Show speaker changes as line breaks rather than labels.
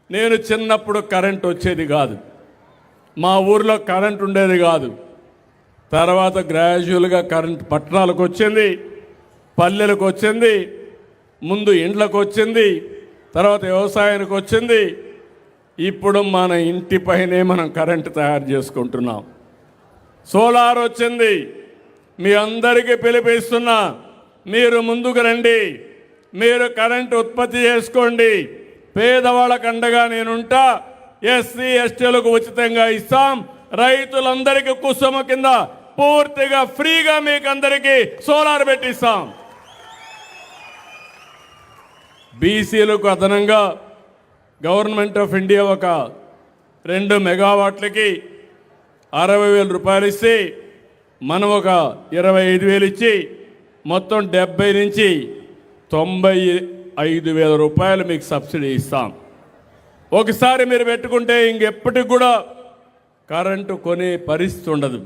నేను చిన్నప్పుడు కరెంట్ వచ్చేది కాదు, మా ఊర్లో కరెంట్ ఉండేది కాదు. తర్వాత గ్రాడ్యువల్గా కరెంట్ పట్టణాలకు వచ్చింది, పల్లెలకు వచ్చింది, ముందు ఇండ్లకు వచ్చింది, తర్వాత వ్యవసాయానికి వచ్చింది. ఇప్పుడు మన ఇంటిపైనే మనం కరెంటు తయారు చేసుకుంటున్నాం. సోలార్ వచ్చింది. మీ అందరికీ పిలిపిస్తున్నా, మీరు ముందుకు రండి, మీరు కరెంటు ఉత్పత్తి చేసుకోండి. పేదవాళ్ళకు అండగా నేనుంటా. ఎస్సీ ఎస్టీలకు ఉచితంగా ఇస్తాం. రైతులందరికీ కుసుమ కింద పూర్తిగా ఫ్రీగా మీకు అందరికీ సోలార్ పెట్టిస్తాం. బీసీలకు అదనంగా గవర్నమెంట్ ఆఫ్ ఇండియా ఒక 2 మెగావాట్లకి 60,000 రూపాయలు ఇస్తే మనం ఒక 25,000 ఇచ్చి మొత్తం 70 నుంచి 95,000 రూపాయలు మీకు సబ్సిడీ ఇస్తాం. ఒకసారి మీరు పెట్టుకుంటే ఇంకెప్పటికి కూడా కరెంటు కొనే పరిస్థితి ఉండదు.